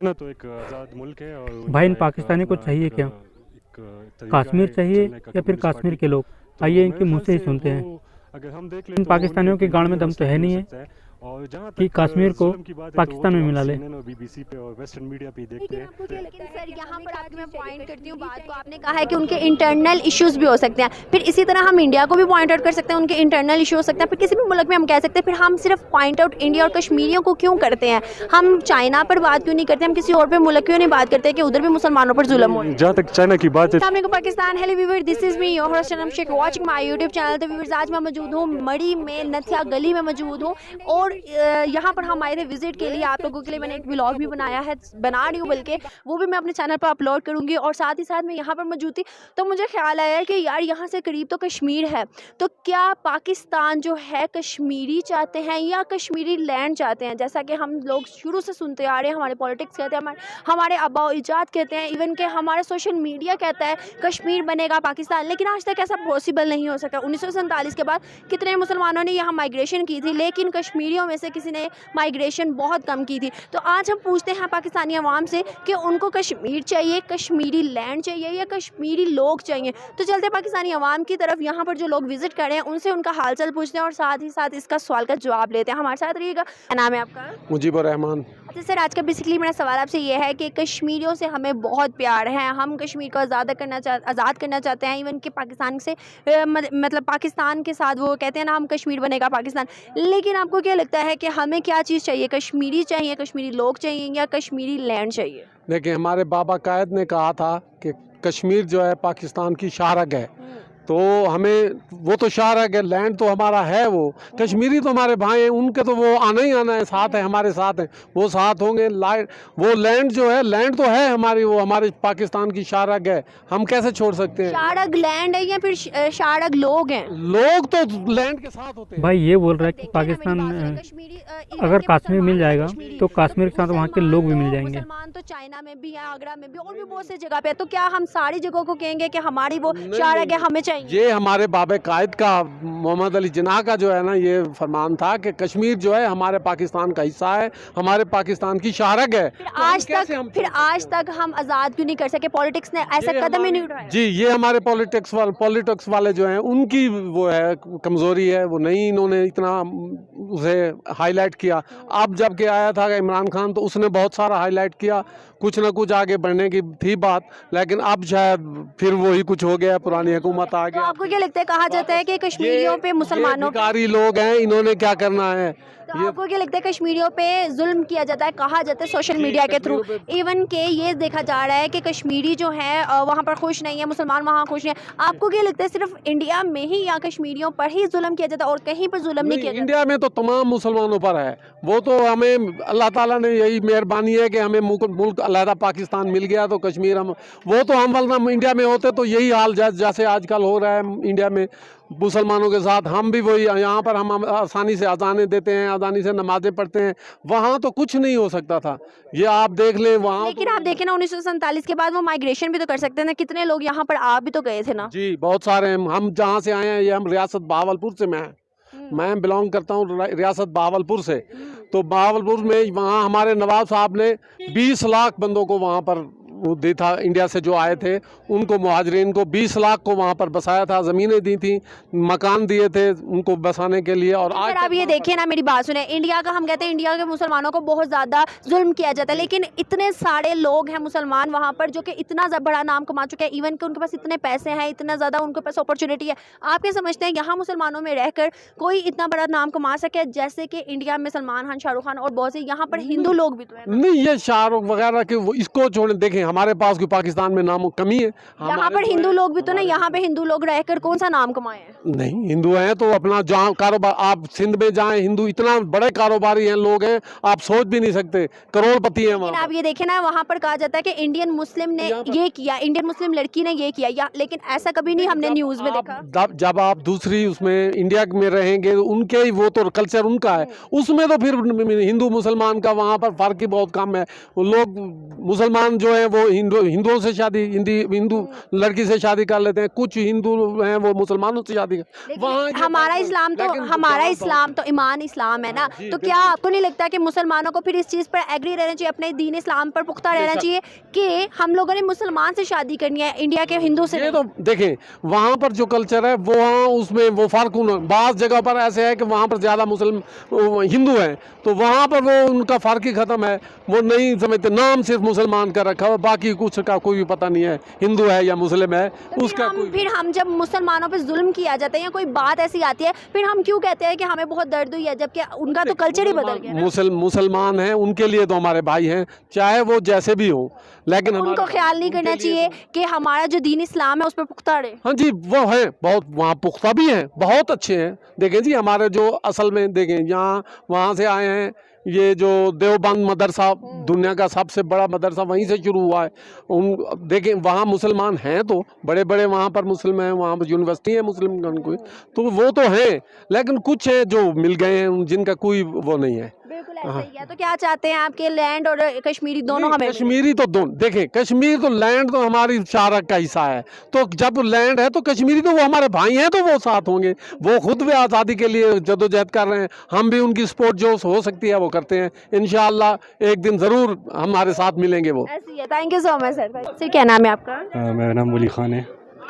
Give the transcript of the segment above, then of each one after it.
तो एक आज़ाद मुल्क है और भाई इन उनका एक पाकिस्तानी को अपना चाहिए क्या? एक तरीका कश्मीर है चाहिए चलने का या फिर कम्युनिस्ट कश्मीर पार्टी के का। लोग? आइए तो इनके मेरे मुंह ख्याल से ही से सुनते हैं। वो अगर हम देख लें इन तो उनके पाकिस्तानियों के गाड़ में दम तो है भी नहीं हो है सकता है। और जहाँ कि तक कश्मीर को जुल्म की बात है तो वो पाकिस्तान तो में हम मिला ले। CNN और BBC पे और वेस्टर्न मीडिया पे ही देखते हैं। लेकिन सर यहाँ पर आपकी मैं पॉइंट करती हूँ बात को। आपने कहा है कि उनके इंटरनल इश्यूज भी हो सकते हैं, फिर इसी तरह हम इंडिया को भी पॉइंट आउट कर सकते हैं, उनके इंटरनल इशू हो सकते हैं, फिर किसी भी मुल्क में हम कह सकते हैं। फिर हम सिर्फ पॉइंट आउट इंडिया और कश्मीरियों को क्यों करते हैं? हम चाइना पर बात क्यों नहीं करते? हम किसी और पे मुल्क क्यों नहीं बात करते कि उधर भी मुसलमानों पर जुल्म हो रहा है? जहाँ तक चाइना की बात है, अस्सलाम वालेकुम Pakistan, hello viewer, this is me your host Sanam Sheikh watching my YouTube channel. तो व्यूअर्स, आज मैं मौजूद हूँ मड़ी में, नथिया गली में मौजूद हूँ और यहाँ पर हम आए थे विजिट के लिए। आप लोगों के लिए मैंने एक व्लॉग भी बना रही हूँ, बल्कि वो भी मैं अपने चैनल पर अपलोड करूँगी। और साथ ही साथ मैं यहाँ पर मौजूद थी तो मुझे ख्याल आया कि यार यहाँ से करीब तो कश्मीर है, तो क्या पाकिस्तान जो है कश्मीरी चाहते हैं या कश्मीरी लैंड चाहते हैं? जैसा कि हम लोग शुरू से सुनते आ रहे हैं, हमारे पॉलिटिक्स कहते हैं, हमारे आबा इजाद कहते हैं, इवन के हमारा सोशल मीडिया कहता है कश्मीर बनेगा पाकिस्तान, लेकिन आज तक ऐसा पॉसिबल नहीं हो सका। 1947 के बाद कितने मुसलमानों ने यहाँ माइग्रेशन की थी, लेकिन कश्मीरियों में से किसी ने माइग्रेशन बहुत कम की थी। तो आज हम पूछते हैं पाकिस्तानी अवाम से कि उनको कश्मीर चाहिए, कश्मीरी लैंड चाहिए या कश्मीरी लोग चाहिए? तो चलते पाकिस्तानी अवाम की तरफ, यहाँ पर जो लोग विजिट कर रहे हैं उनसे उनका हालचाल पूछते हैं और साथ ही साथ इसका सवाल का जवाब लेते हैं। हमारे साथ रहिएगा। क्या नाम है आपका? मुजीबुर रहमान। अच्छा सर, आज का बेसिकली मेरा सवाल आपसे ये है कि कश्मीरियों से हमें बहुत प्यार है, हम कश्मीर को आज़ाद करना चाहते हैं, इवन कि पाकिस्तान से मतलब पाकिस्तान के साथ वो कहते हैं ना हम कश्मीर बनेगा पाकिस्तान। लेकिन आपको क्या लगता है कि हमें क्या चीज़ चाहिए? कश्मीरी चाहिए, कश्मीरी लोग चाहिए या कश्मीरी लैंड चाहिए? देखिए, हमारे बाबा कायद ने कहा था कि कश्मीर जो है पाकिस्तान की शाहरग है, तो हमें वो तो शाहरग है, लैंड तो हमारा है। वो कश्मीरी तो हमारे भाई हैं, उनके तो वो आना ही आना है, साथ है, हमारे साथ हैं, वो साथ होंगे। वो लैंड जो है, लैंड तो है हमारी, वो हमारे पाकिस्तान की शाहरग है, हम कैसे छोड़ सकते हैं? शाहरग लैंड है या फिर शाहरग लोग हैं? लोग तो लैंड के साथ होते हैं। भाई ये बोल रहा है कि पाकिस्तान अगर कश्मीर मिल जाएगा तो कश्मीर के साथ वहाँ के लोग भी मिल जाएंगे। मुसलमान तो चाइना में भी है, आगरा में भी और भी बहुत सी जगह पे है, तो क्या हम सारी जगहों को कहेंगे कि हमारी वो शाहरग है, हमें चाहिए? ये हमारे बाबा कायद का, मोहम्मद अली जिन्ना का जो है ना, ये फरमान था कि कश्मीर जो है हमारे पाकिस्तान का हिस्सा है, हमारे पाकिस्तान की शाहरग है। फिर आज तक हम आज़ाद क्यों नहीं कर सके? पॉलिटिक्स ने ऐसा कदम ही नहीं उठाया। जी, ये हमारे पॉलिटिक्स वाले जो हैं उनकी वो है कमज़ोरी है, वो नहीं, इन्होंने इतना उसे हाईलाइट किया। अब जब के आया था इमरान खान तो उसने बहुत सारा हाईलाइट किया, कुछ ना कुछ आगे बढ़ने की थी बात, लेकिन अब शायद फिर वही कुछ हो गया, पुरानी हुकूमत आ तो गया। आपको क्या लगता है, कहा जाता है कि कश्मीरियों पे, मुसलमानों पे, भिखारी लोग हैं, इन्होंने क्या करना है? तो आपको क्या लगता है कश्मीरियों पे जुल्म किया जाता है? कहा जाता है सोशल मीडिया के थ्रू, इवन के ये देखा जा रहा है कि कश्मीरी जो है वहाँ पर खुश नहीं है, मुसलमान वहाँ खुश नहीं है। आपको क्या लगता है सिर्फ इंडिया में ही या कश्मीरियों पर ही जुल्म किया जाता है और कहीं पर जुल्म नहीं किया जाता? इंडिया में तो तमाम मुसलमानों पर है। वो तो हमें अल्लाह ताला ने यही मेहरबानी है कि हमें मुल्क अलहदा पाकिस्तान मिल गया, तो कश्मीर हम, वो तो हम वरना इंडिया में होते तो यही हाल जैसे आजकल हो रहा है इंडिया में मुसलमानों के साथ, हम भी वही, यहाँ पर हम आसानी से अजानें देते हैं, आसानी से नमाजें पढ़ते हैं, वहाँ तो कुछ नहीं हो सकता था। ये आप देख लें वहाँ। लेकिन आप देखें ना, 1947 के बाद वो माइग्रेशन भी तो कर सकते हैं, कितने लोग यहाँ पर आ भी तो गए थे ना। जी, बहुत सारे हैं। हम जहाँ से आए हैं, ये हम रियासत बहावलपुर से, मैं बिलोंग करता हूँ रियासत बहावलपुर से। तो बहावलपुर में वहाँ हमारे नवाब साहब ने 20 लाख बंदों को वहाँ पर वो दी था, इंडिया से जो आए थे उनको, मुहाजिरीन को 20 लाख को वहाँ पर बसाया था, ज़मीनें दी थी, मकान दिए थे उनको बसाने के लिए। और आज आप ये देखिए ना, मेरी बात सुने, इंडिया का हम कहते हैं इंडिया के मुसलमानों को बहुत ज़्यादा जुल्म किया जाता है, लेकिन इतने सारे लोग हैं मुसलमान वहाँ पर जो कि इतना बड़ा नाम कमा चुके हैं, इवन कि उनके पास इतने पैसे हैं, इतना ज़्यादा उनके पास अपॉर्चुनिटी है। आप क्या समझते हैं यहाँ मुसलमानों में रहकर कोई इतना बड़ा नाम कमा सके जैसे कि इंडिया में सलमान खान, शाहरुख खान और बहुत से? यहाँ पर हिंदू लोग भी तो है। नहीं, ये शाहरुख वगैरह के इसको छोड़े, देखें हमारे पास पाकिस्तान में नाम कमी है। यहाँ पर हिंदू लोग भी तो ना, यहाँ पे हिंदू लोग रहकर कौन सा नाम कमाए हैं? नहीं, हिंदू हैं तो अपना जहाँ कारोबार, आप सिंध में जाएं, हिंदू इतना बड़े कारोबारी हैं, लोग हैं, आप सोच भी नहीं सकते, करोड़पति हैं वहाँ। आप ये देखें ना, वहाँ पर कहा जाता है कि इंडियन मुस्लिम ने ये किया, इंडियन मुस्लिम लड़की ने ये किया, लेकिन ऐसा कभी नहीं हमने न्यूज में देखा। जब आप दूसरी उसमें इंडिया में रहेंगे, उनके वो तो कल्चर उनका है, उसमें तो फिर हिंदू मुसलमान का वहाँ पर फर्क ही बहुत कम है। लोग मुसलमान जो है वो हिंदुओं से शादी, हिंदू लड़की से शादी कर लेते हैं, कुछ हिंदू हैं वो मुसलमानों से शादी कर, वहाँ हमारा इस्लाम तो ईमान इस्लाम है ना, तो क्या आपको नहीं लगता कि मुसलमानों को फिर इस चीज़ पर एग्री रहना चाहिए, अपने दीन इस्लाम पर पुख्ता रहना चाहिए कि हम लोगों ने मुसलमान से शादी करनी है, इंडिया के हिंदू से? ये तो देखें वहाँ पर जो कल्चर है वो वहाँ उसमें वो फ़र्क बाज़ जगह पर ऐसे है कि वहाँ पर ज़्यादा हिंदू हैं, तो वहाँ पर वो उनका फ़र्क ही ख़त्म है, वो नहीं समझते, नाम सिर्फ मुसलमान का रखा हुआ, बाकी कुछ का कोई भी पता नहीं है हिंदू है या मुस्लिम है उसका कोई। फिर हम जब मुसलमानों पे जुल्म किया जाता है या कोई बात ऐसी आती है, फिर हम क्यों कहते हैं कि हमें बहुत दर्द हुई है, जबकि उनका तो कल्चर ही बदल गया ना? मुसलमान हैं, उनके लिए तो हमारे भाई हैं, चाहे वो जैसे भी हो, लेकिन उनको ख्याल नहीं करना चाहिए कि हमारा जो दीन इस्लाम है उस पर पुख्ता रहे? हाँ जी, वो है बहुत, वहाँ पुख्ता भी हैं, बहुत अच्छे हैं। देखें जी हमारे जो असल में देखें यहाँ वहाँ से आए हैं, ये जो देवबंद मदरसा दुनिया का सबसे बड़ा मदरसा वहीं से शुरू हुआ है। देखें वहाँ मुसलमान हैं, तो बड़े बड़े वहाँ पर मुस्लिम हैं, वहाँ पर यूनिवर्सिटी है मुस्लिम कोई, तो वो तो हैं, लेकिन कुछ हैं जो मिल गए हैं जिनका कोई वो नहीं है। बिल्कुल ऐसा ही है। तो क्या चाहते हैं आपके लैंड और कश्मीरी दोनों हमें? कश्मीरी तो दोनों, देखें कश्मीर तो लैंड तो हमारी शारक का हिस्सा है, तो जब लैंड है तो कश्मीरी तो वो हमारे भाई हैं, तो वो साथ होंगे, वो खुद भी आज़ादी के लिए जदोजहद कर रहे हैं, हम भी उनकी सपोर्ट जो हो सकती है वो करते हैं, इंशाअल्लाह एक दिन ज़रूर हमारे साथ मिलेंगे वो। ऐसी है। Thank you so much sir. Sir क्या नाम है आपका? मेरा नाम वली खान है।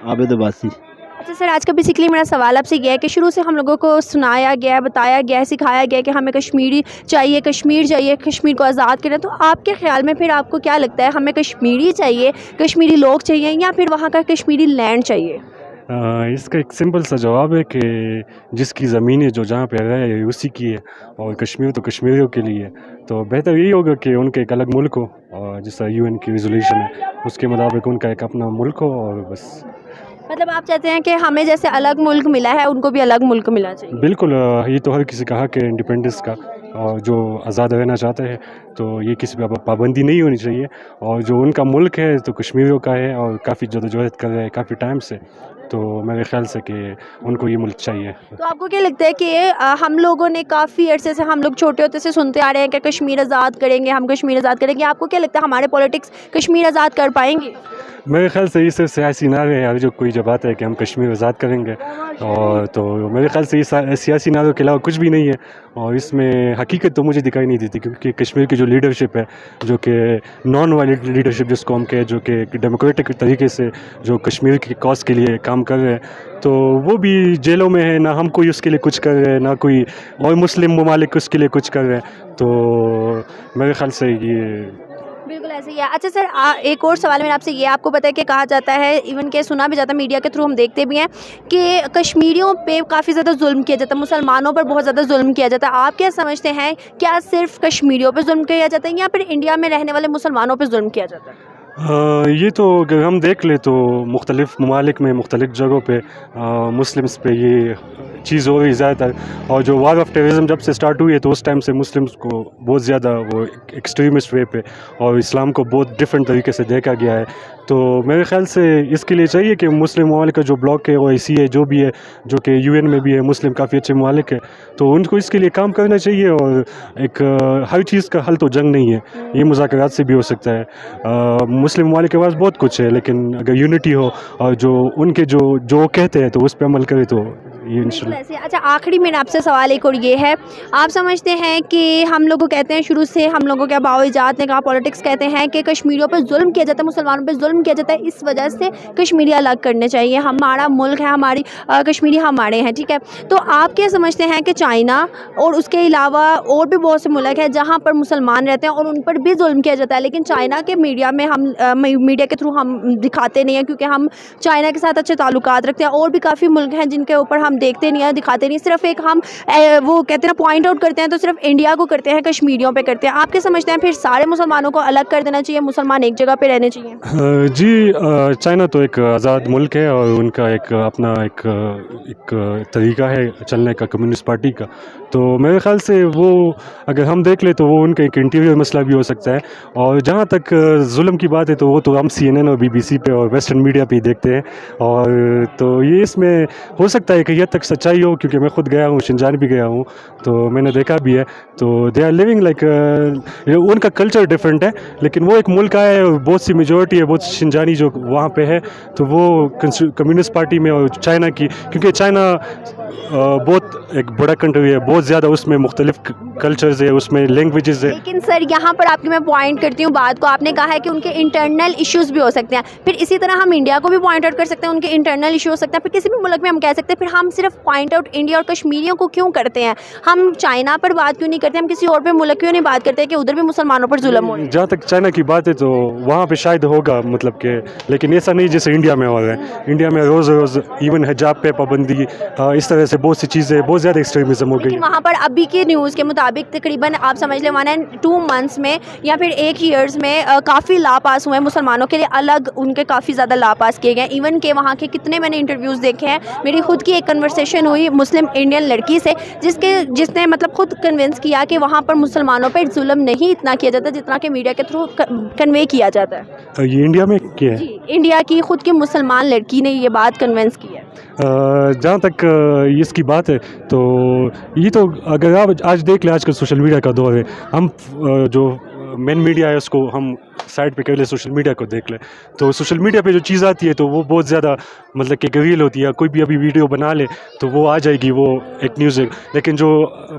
आबिद अब्बासी। अच्छा सर, आज का बेसिकली मेरा सवाल आपसे यह है कि शुरू से हम लोगों को सुनाया गया, बताया गया, सिखाया गया कि हमें कश्मीरी चाहिए, कश्मीर चाहिए, कश्मीर को आज़ाद करें, तो आपके ख़्याल में फिर आपको क्या लगता है, हमें कश्मीरी चाहिए, कश्मीरी लोग चाहिए, या फिर वहाँ का कश्मीरी लैंड चाहिए? इसका एक सिंपल सा जवाब है कि जिसकी ज़मीन है जो जहाँ पे रह है उसी की है, और कश्मीर तो कश्मीरियों के लिए है, तो बेहतर यही होगा कि उनका एक अलग मुल्क हो, और जैसा UN की रेजोल्यूशन है उसके मुताबिक उनका एक अपना मुल्क हो, और बस। मतलब आप चाहते हैं कि हमें जैसे अलग मुल्क मिला है उनको भी अलग मुल्क मिलना चाहिए? बिल्कुल, ये तो हर किसी का हक है इंडिपेंडेंस का, और जो आज़ाद रहना चाहते हैं तो ये किसी पर पाबंदी नहीं होनी चाहिए, और जो उनका मुल्क है तो कश्मीरियों का है, और काफ़ी जदोजहद कर रहे हैं काफ़ी टाइम से, तो मेरे ख्याल से कि उनको ये मुल्क चाहिए। तो आपको क्या लगता है कि हम लोगों ने काफ़ी अरसे से, हम लोग छोटे होते से सुनते आ रहे हैं कि कश्मीर आज़ाद करेंगे, हम कश्मीर आज़ाद करेंगे, आपको क्या लगता है हमारे पॉलिटिक्स कश्मीर आज़ाद कर पाएंगे? मेरे ख्याल से ये सिर्फ सियासी नारे हैं, जो कोई जब आता है कि हम कश्मीर आज़ाद करेंगे, और तो मेरे ख्याल से ये सियासी नारों के अलावा कुछ भी नहीं है, और इसमें हकीकत तो मुझे दिखाई नहीं देती, क्योंकि कश्मीर की जो लीडरशिप है, जो कि नॉन वायलेंट लीडरशिप जिसको हम कहें, जो कि डेमोक्रेटिक तरीके से जो कश्मीर की कॉज के लिए काम कर रहे हैं, तो वो भी जेलों में है, ना हम कोई उसके लिए कुछ कर रहे हैं, ना कोई और मुस्लिम ममालिक उसके लिए कुछ कर रहे हैं, तो मेरे ख्याल से ये बिल्कुल ऐसे ही है। अच्छा सर, एक और सवाल मेरा आपसे ये, आपको पता है कि कहा जाता है, इवन के सुना भी जाता है, मीडिया के थ्रू हम देखते भी हैं कि कश्मीरियों पे काफ़ी ज़्यादा जुल्म किया जाता है, मुसलमानों पर बहुत ज़्यादा जुल्म किया जाता है। आप क्या समझते हैं, क्या सिर्फ कश्मीरियों पर जुल्म किया जाता है या फिर इंडिया में रहने वाले मुसलमानों पर जुल्म किया जाता है? ये तो अगर हम देख ले तो मुख्तलिफ़ ममालिक में मुख्तलिफ़ जगहों पे मुस्लिम्स पे ये चीज़ हो रही ज़्यादातर, और जो वार ऑफ टेररिज्म जब से स्टार्ट हुई है तो उस टाइम से मुस्लिम्स को बहुत ज़्यादा वो एक्सट्रीमिस्ट वे पे और इस्लाम को बहुत डिफरेंट तरीके से देखा गया है। तो मेरे ख़्याल से इसके लिए चाहिए कि मुस्लिम ममालिक का जो ब्लॉक है, OIC है, जो भी है, जो कि UN में भी है, मुस्लिम काफ़ी अच्छे ममालिक है, तो उनको इसके लिए काम करना चाहिए। और एक हर चीज़ का हल तो जंग नहीं है, ये मुज़ाकरात से भी हो सकता है। मुस्लिम ममालिक के पास बहुत कुछ है, लेकिन अगर यूनिटी हो और जो उनके जो कहते हैं तो उस पर अमल करे तो ये इंशाल्लाह। अच्छा, आखिरी में आपसे सवाल एक और ये है, आप समझते हैं कि हम लोग को कहते हैं शुरू से, हम लोगों के बावजात ने कहा, पॉलिटिक्स कहते हैं कि कश्मीरियों पर जुल्म किया जाता है, मुसलमानों पर जुल्म किया जाता है, इस वजह से कश्मीरी अलग करने चाहिए, हमारा मुल्क है, हमारी कश्मीरी हमारे हैं, ठीक है। तो आप क्या समझते हैं कि चाइना और उसके अलावा और भी बहुत से मुल्क हैं जहाँ पर मुसलमान रहते हैं और उन पर भी जुल्म किया जाता है, लेकिन चाइना के मीडिया में हम मीडिया के थ्रू हम दिखाते नहीं हैं, क्योंकि हम चाइना के साथ अच्छे ताल्लुकात रखते हैं। और भी काफ़ी मुल्क हैं जिनके ऊपर हम देखते नहीं हैं, दिखाते नहीं, सिर्फ एक हम वो कहते हैं पॉइंट आउट करते हैं तो सिर्फ इंडिया को करते हैं, कश्मीरियों पे करते हैं। आप क्या समझते हैं, फिर सारे मुसलमानों को अलग कर देना चाहिए, मुसलमान एक जगह पे रहने चाहिए? जी, चाइना तो एक आज़ाद मुल्क है और उनका एक अपना एक तरीका है चलने का, कम्युनिस्ट पार्टी का। तो मेरे ख्याल से वो अगर हम देख ले तो वो उनका एक इंटीरियर मसला भी हो सकता है। और जहाँ तक जुल्म की बात है तो वो तो हम CNN और BBC पे और वेस्टर्न मीडिया पे ही देखते हैं, और तो ये इसमें हो सकता है कि شاید تک سچائی ہو, کیونکہ میں خود گیا ہوں, شنجان بھی گیا ہوں, تو میں نے دیکھا بھی ہے. تو دے آر لیونگ لائک, ان کا کلچر ڈفرینٹ ہے, لیکن وہ ایک ملک ہے, بہت سی میجورٹی ہے, بہت شنجانی جو وہاں پہ ہے, تو وہ کمیونسٹ پارٹی میں, اور چائنا کی, کیونکہ چائنا بہت ایک بڑا کنٹری ہے, بہت زیادہ اس میں مختلف کلچرز ہے, اس میں لینگویجز ہے. لیکن سر یہاں پر آپ کی میں پوائنٹ کرتی ہوں بات کو, آپ نے کہا ہے کہ ان کے انٹرنل ایشوز بھی ہو سکتے ہیں, پھر اسی طرح ہم انڈیا کو بھی پوائنٹ آؤٹ کر سکتے ہیں, ان کے انٹرنل ایشو ہو سکتے ہیں, پھر کسی بھی ملک میں ہم کہہ سکتے ہیں, پھر ہم صرف پوائنٹ آؤٹ انڈیا اور کشمیریوں کو کیوں کرتے ہیں, ہم چائنا پر بات کیوں نہیں کرتے, ہم کسی اور پہ ملک کیوں نہیں بات کرتے کہ ادھر بھی مسلمانوں پر ظلم ہو رہا ہے. جہاں تک چائنا کی بات ہے تو وہاں پہ شاید ہوگا, مطلب کہ, لیکن ایسا نہیں جیسے انڈیا میں ہو رہا ہے. انڈیا میں روز روز ایون حجاب پہ پابندی, اس طرح سے بہت سی چیزیں, بہت زیادہ ایکسٹریمزم ہو گئی. وہاں پر ابھی کی نیوز کے مطابق تقریباً آپ سمجھ لیں 1-2 months میں یا پھر 1 years میں کافی لا پاس ہوئے ہیں مسلمانوں کے لیے, الگ ان کے کافی زیادہ لا پاس کیے گئے. ایون کہ وہاں کے کتنے میں نے انٹرویوز دیکھے ہیں, میری خود کی ایک کنورسیشن ہوئی مسلم انڈین لڑکی سے جس نے مطلب خود کنونس کیا کہ وہاں پر مسلمانوں پہ ظلم نہیں اتنا کیا جاتا جتنا کہ میڈیا کے تھرو کنوے کیا جاتا ہے. یہ انڈیا میں کیا ہے؟ جی, انڈیا کی خود کی مسلمان لڑکی نے یہ بات کنونس کی ہے. جہاں تک اس کی بات ہے تو یہ تو اگر آپ آج دیکھ لیں, آج کل سوشل میڈیا کا دور ہے, ہم جو مین میڈیا ہے اس کو ہم سائڈ پہ کر لیں, سوشل میڈیا کو دیکھ لیں, تو سوشل میڈیا پہ جو چیز آتی ہے تو وہ بہت زیادہ مطلب کہ ریل ہوتی ہے. کوئی بھی ابھی ویڈیو بنا لے تو وہ آ جائے گی, وہ ایک نیوز ہے. لیکن جو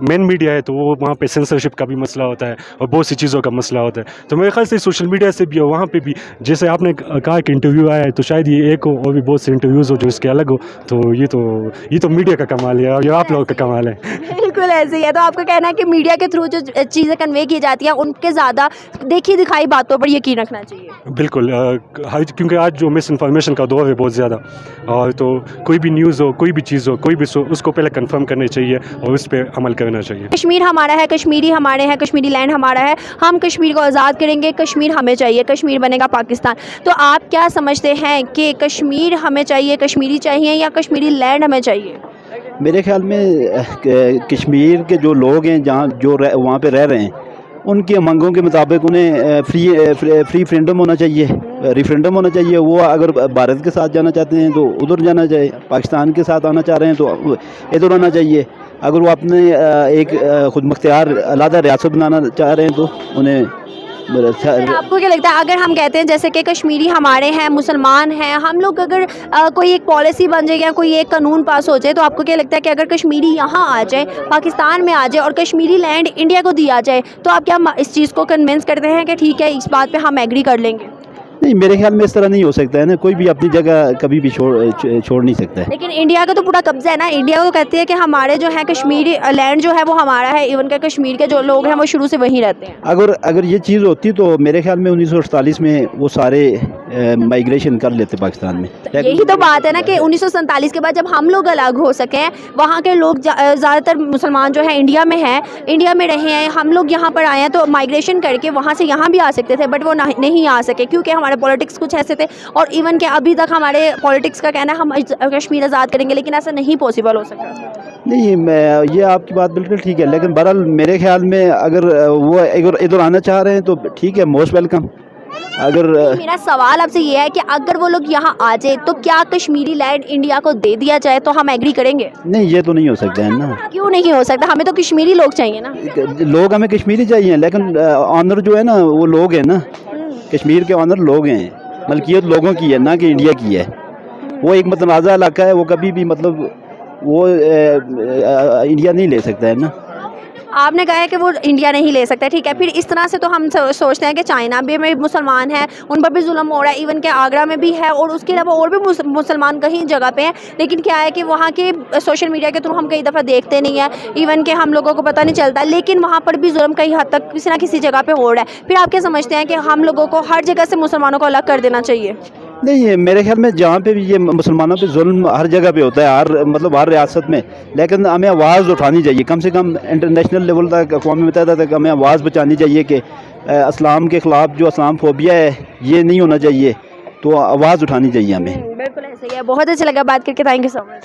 مین میڈیا ہے تو وہ وہاں پہ سینسرشپ کا بھی مسئلہ ہوتا ہے اور بہت سی چیزوں کا مسئلہ ہوتا ہے. تو میرے خیال سے سوشل میڈیا سے بھی اور وہاں پہ بھی, جیسے آپ نے کہا کہ انٹرویو آیا ہے, تو شاید یہ ایک ہو اور بھی بہت سے انٹرویوز ہو جو اس کے الگ ہو. تو یہ تو میڈیا کا کمال ہے اور یہ آپ لوگوں کا کمال ہے. بالکل ایسے ہی ہے. تو آپ کا کہنا ہے کہ میڈیا کے تھرو جو چیزیں کنوے کی جاتی ہیں ان کے زیادہ دیکھی دکھائی باتوں پر یقین رکھنا چاہیے. بالکل, کیونکہ آج جو مس انفارمیشن کا دور ہے بہت زیادہ, اور تو کوئی بھی نیوز ہو, کوئی بھی چیز ہو, کوئی بھی اس کو پہلے کنفرم کرنا چاہیے اور اس پہ عمل کرنا چاہیے. کشمیر ہمارا ہے, کشمیری ہمارے ہیں, کشمیری لینڈ ہمارا ہے, ہم کشمیر کو آزاد کریں گے, کشمیر ہمیں چاہیے, کشمیر بنے گا پاکستان. تو آپ کیا سمجھتے ہیں کہ کشمیر ہمیں چاہیے, کشمیری چاہیے یا کشمیری لینڈ ہمیں چاہیے؟ میرے خیال میں کشمیر کے جو لوگ ہیں جو وہاں پہ رہ رہے ہیں, ان کی منگوں کے مطابق انہیں فری فرینڈم ہونا چاہیے, ریفرینڈم ہونا چاہیے. وہ اگر بھارت کے ساتھ جانا چاہتے ہیں تو ادھر جانا چاہیے, پاکستان کے ساتھ آنا چاہ رہے ہیں تو ادھر آنا چاہیے. اگر وہ اپنے ایک خود مختار علیحدہ ریاست بنانا چاہ رہے ہیں تو انہیں. آپ کو کیا لگتا ہے اگر ہم کہتے ہیں جیسے کہ کشمیری ہمارے ہیں, مسلمان ہیں, ہم لوگ اگر کوئی ایک پالیسی بن جائے یا کوئی ایک قانون پاس ہو جائے, تو آپ کو کیا لگتا ہے کہ اگر کشمیری یہاں آ جائے, پاکستان میں آ جائے اور کشمیری لینڈ انڈیا کو دیا جائے, تو آپ کیا اس چیز کو کنونس کرتے ہیں کہ ٹھیک ہے اس بات پہ ہم ایگری کر لیں گے؟ نہیں, میرے خیال میں اس طرح نہیں ہو سکتا ہے نا, کوئی بھی اپنی جگہ کبھی بھی چھوڑ نہیں سکتا ہے. لیکن انڈیا کا تو پورا قبضہ ہے نا, انڈیا کو کہتے ہیں کہ ہمارے جو ہے کشمیری لینڈ جو ہے وہ ہمارا ہے, ایون کہ کشمیر کے جو لوگ ہیں وہ شروع سے وہیں رہتے ہیں. اگر یہ چیز ہوتی تو میرے خیال میں 1948 میں وہ سارے مائیگریشن کر لیتے پاکستان میں. یہی تو بات ہے نا کہ 1947 کے بعد جب ہم لوگ الگ ہو سکے, وہاں کے لوگ زیادہ تر مسلمان جو ہیں انڈیا میں ہیں, انڈیا میں رہے ہیں, ہم لوگ یہاں پر آئے ہیں تو مائیگریشن کر کے وہاں سے یہاں بھی آ سکتے تھے, بٹ وہ نہیں آ سکے کیونکہ ہمارے پولیٹکس کچھ ایسے تھے. اور ایون کہ ابھی تک ہمارے پولیٹکس کا کہنا ہے ہم کشمیر آزاد کریں گے, لیکن ایسا نہیں پاسبل ہو سکتا. نہیں, یہ آپ کی بات بالکل ٹھیک ہے, لیکن بہرحال میرے خیال میں اگر وہ ادھر آنا چاہ رہے ہیں تو ٹھیک ہے, موسٹ ویلکم. میرا سوال آپ سے یہ ہے کہ اگر وہ لوگ یہاں آ جائے تو کیا کشمیری لینڈ انڈیا کو دے دیا جائے تو ہم ایگری کریں گے؟ نہیں, یہ تو نہیں ہو سکتا ہے نا. کیوں نہیں ہو سکتا؟ ہمیں تو کشمیری لوگ چاہیے نا. لوگ ہمیں کشمیری چاہیے, لیکن آنر جو ہے نا وہ لوگ ہیں نا, کشمیر کے آنر لوگ ہیں, ملکیت لوگوں کی ہے نہ کہ انڈیا کی ہے. وہ ایک متنازع علاقہ ہے, وہ کبھی بھی مطلب وہ انڈیا نہیں لے سکتا ہے نا. آپ نے کہا ہے کہ وہ انڈیا نہیں لے سکتا, ٹھیک ہے. پھر اس طرح سے تو ہم سوچتے ہیں کہ چائنا بھی میں مسلمان ہیں, ان پر بھی ظلم ہو رہا ہے, ایون کہ آگرہ میں بھی ہے, اور اس کے علاوہ اور بھی مسلمان کہیں جگہ پہ ہیں. لیکن کیا ہے کہ وہاں کے سوشل میڈیا کے تھرو ہم کئی دفعہ دیکھتے نہیں ہیں, ایون کہ ہم لوگوں کو پتہ نہیں چلتا, لیکن وہاں پر بھی ظلم کئی حد تک کسی نہ کسی جگہ پہ ہو رہا ہے. پھر آپ کیا سمجھتے ہیں کہ ہم لوگوں کو ہر جگہ سے مسلمانوں کو الگ کر دینا چاہیے؟ نہیں, میرے خیال میں جہاں پہ بھی یہ مسلمانوں پہ ظلم ہر جگہ پہ ہوتا ہے, ہر ریاست میں, لیکن ہمیں آواز اٹھانی چاہیے, کم سے کم انٹرنیشنل لیول تک, اقوام متحدہ تک ہمیں آواز بچانی چاہیے کہ اسلام کے خلاف جو اسلام فوبیا ہے یہ نہیں ہونا چاہیے, تو آواز اٹھانی چاہیے ہمیں. بالکل ایسے ہی ہے. بہت اچھا لگا بات کر کے, تھینک یو سو مچ.